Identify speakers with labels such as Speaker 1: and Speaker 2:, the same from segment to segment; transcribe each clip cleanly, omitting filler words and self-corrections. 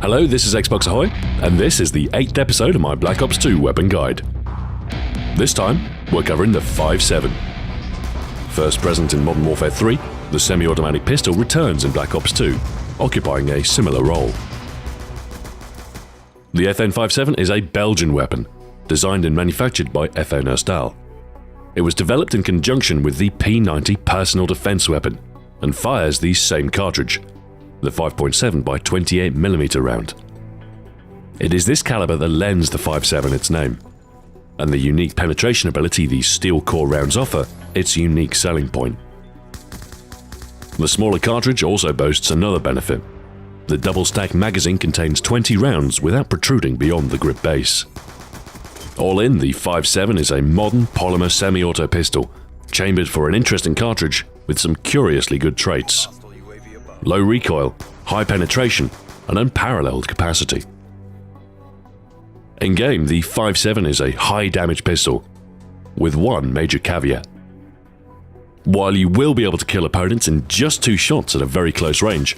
Speaker 1: Hello, this is Xbox Ahoy, and this is the 8th episode of my Black Ops 2 weapon guide. This time, we're covering the 5.7. First present in Modern Warfare 3, the semi-automatic pistol returns in Black Ops 2, occupying a similar role. The FN 5.7 is a Belgian weapon, designed and manufactured by FN Herstal. It was developed in conjunction with the P90 personal defense weapon, and fires the same cartridge, the 5.7 by 28mm round. It is this caliber that lends the 5.7 its name, and the unique penetration ability these steel core rounds offer its unique selling point. The smaller cartridge also boasts another benefit. The double-stack magazine contains 20 rounds without protruding beyond the grip base. All in, the 5.7 is a modern polymer semi-auto pistol, chambered for an interesting cartridge with some curiously good traits. Low recoil, high penetration, and unparalleled capacity. In-game, the 5.7 is a high-damage pistol, with one major caveat. While you will be able to kill opponents in just 2 shots at a very close range,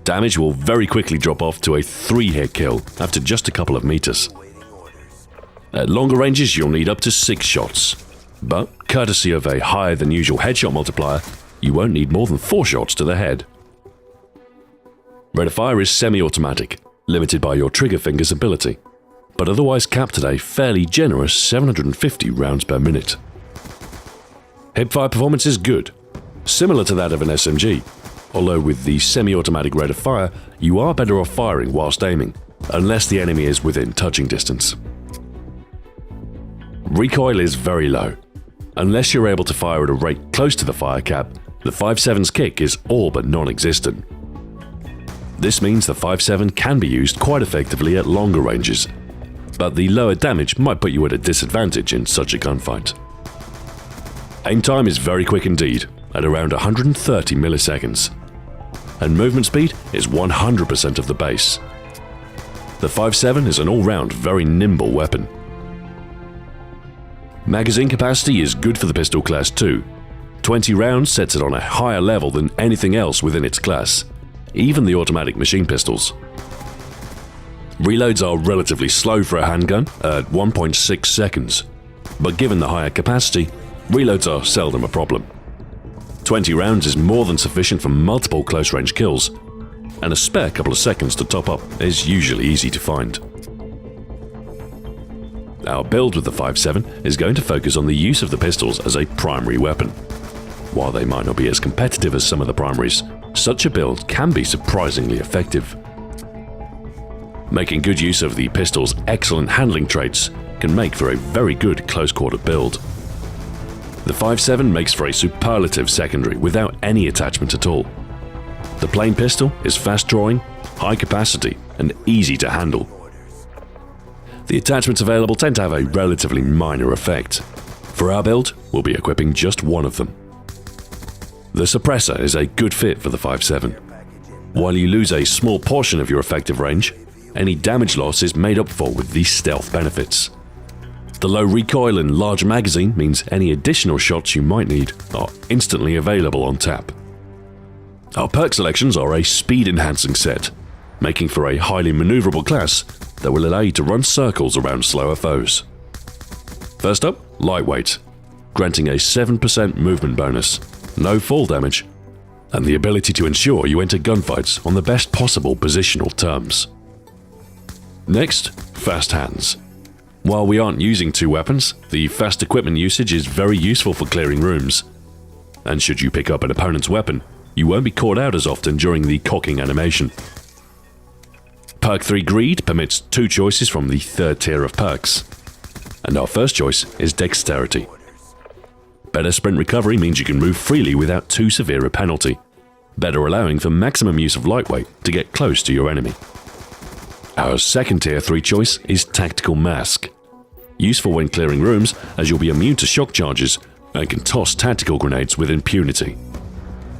Speaker 1: damage will very quickly drop off to a 3-hit kill after just a couple of meters. At longer ranges, you'll need up to 6 shots, but courtesy of a higher than usual headshot multiplier, you won't need more than 4 shots to the head. Rate of fire is semi-automatic, limited by your trigger finger's ability, but otherwise capped at a fairly generous 750 rounds per minute. Hipfire performance is good, similar to that of an SMG, although with the semi-automatic rate of fire, you are better off firing whilst aiming, unless the enemy is within touching distance. Recoil is very low. Unless you're able to fire at a rate close to the fire cap, the 5.7's kick is all but non-existent. This means the 5.7 can be used quite effectively at longer ranges, but the lower damage might put you at a disadvantage in such a gunfight. Aim time is very quick indeed, at around 130 milliseconds, and movement speed is 100% of the base. The 5.7 is an all-round very nimble weapon. Magazine capacity is good for the pistol class too. 20 rounds sets it on a higher level than anything else within its class, even the automatic machine pistols. Reloads are relatively slow for a handgun at 1.6 seconds, but given the higher capacity, reloads are seldom a problem. 20 rounds is more than sufficient for multiple close-range kills, and a spare couple of seconds to top up is usually easy to find. Our build with the 5.7 is going to focus on the use of the pistols as a primary weapon. While they might not be as competitive as some of the primaries, such a build can be surprisingly effective. Making good use of the pistol's excellent handling traits can make for a very good close-quarter build. The 5.7 makes for a superlative secondary without any attachment at all. The plain pistol is fast-drawing, high capacity, and easy to handle. The attachments available tend to have a relatively minor effect. For our build, we'll be equipping just one of them. The suppressor is a good fit for the 5.7. While you lose a small portion of your effective range, any damage loss is made up for with these stealth benefits. The low recoil and large magazine means any additional shots you might need are instantly available on tap. Our perk selections are a speed-enhancing set, making for a highly maneuverable class that will allow you to run circles around slower foes. First up, lightweight, granting a 7% movement bonus, no fall damage, and the ability to ensure you enter gunfights on the best possible positional terms. Next, fast hands. While we aren't using 2 weapons, the fast equipment usage is very useful for clearing rooms. And should you pick up an opponent's weapon, you won't be caught out as often during the cocking animation. Perk 3 Greed permits 2 choices from the 3rd tier of perks, and our first choice is Dexterity. Better sprint recovery means you can move freely without too severe a penalty, better allowing for maximum use of lightweight to get close to your enemy. Our second tier 3 choice is Tactical Mask, useful when clearing rooms as you'll be immune to shock charges and can toss tactical grenades with impunity.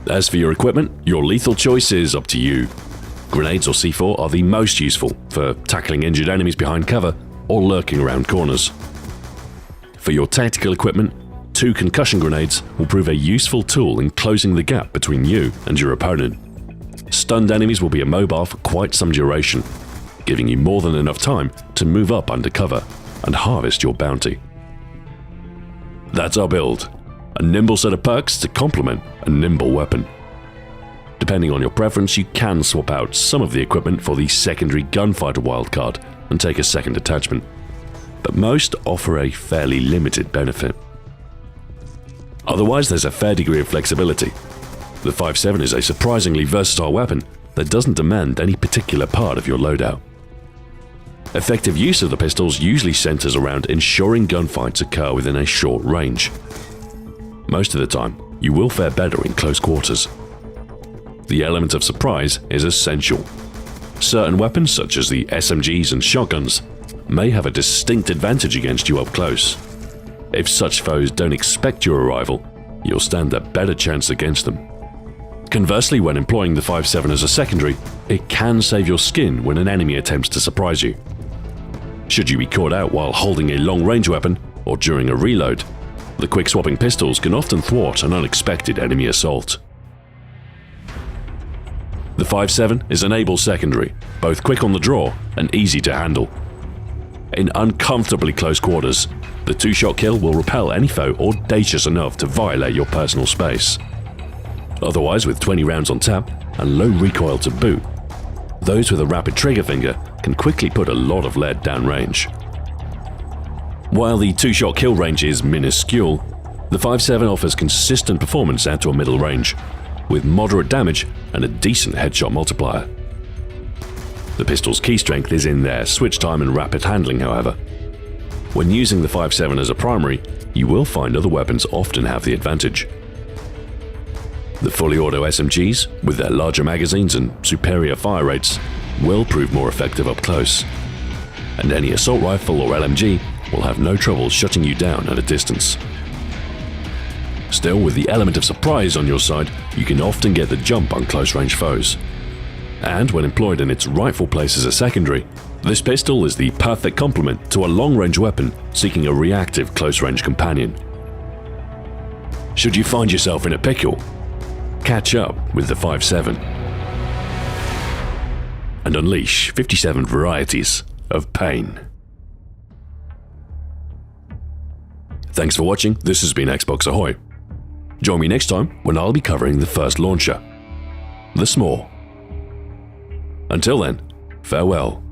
Speaker 1: As for your equipment, your lethal choice is up to you. Grenades or C4 are the most useful for tackling injured enemies behind cover or lurking around corners. For your tactical equipment, 2 concussion grenades will prove a useful tool in closing the gap between you and your opponent. Stunned enemies will be immobile for quite some duration, giving you more than enough time to move up under cover and harvest your bounty. That's our build, a nimble set of perks to complement a nimble weapon. Depending on your preference, you can swap out some of the equipment for the secondary gunfighter wildcard and take a second attachment, but most offer a fairly limited benefit. Otherwise, there's a fair degree of flexibility. The 5.7 is a surprisingly versatile weapon that doesn't demand any particular part of your loadout. Effective use of the pistols usually centers around ensuring gunfights occur within a short range. Most of the time, you will fare better in close quarters. The element of surprise is essential. Certain weapons, such as the SMGs and shotguns, may have a distinct advantage against you up close. If such foes don't expect your arrival, you'll stand a better chance against them. Conversely, when employing the 5.7 as a secondary, it can save your skin when an enemy attempts to surprise you. Should you be caught out while holding a long-range weapon or during a reload, the quick-swapping pistols can often thwart an unexpected enemy assault. The 5.7 is an able secondary, both quick on the draw and easy to handle. In uncomfortably close quarters, the two-shot kill will repel any foe audacious enough to violate your personal space. Otherwise, with 20 rounds on tap and low recoil to boot, those with a rapid trigger finger can quickly put a lot of lead downrange. While the two-shot kill range is minuscule, the 5.7 offers consistent performance out to a middle range, with moderate damage and a decent headshot multiplier. The pistol's key strength is in their switch time and rapid handling, however. When using the 5.7 as a primary, you will find other weapons often have the advantage. The fully auto SMGs, with their larger magazines and superior fire rates, will prove more effective up close, and any assault rifle or LMG will have no trouble shutting you down at a distance. Still, with the element of surprise on your side, you can often get the jump on close-range foes. And when employed in its rightful place as a secondary, this pistol is the perfect complement to a long-range weapon seeking a reactive close-range companion. Should you find yourself in a pickle, catch up with the 5.7 and unleash 57 varieties of pain. Thanks for watching. This has been Xbox Ahoy. Join me next time when I'll be covering the first launcher, the Small. Until then, farewell.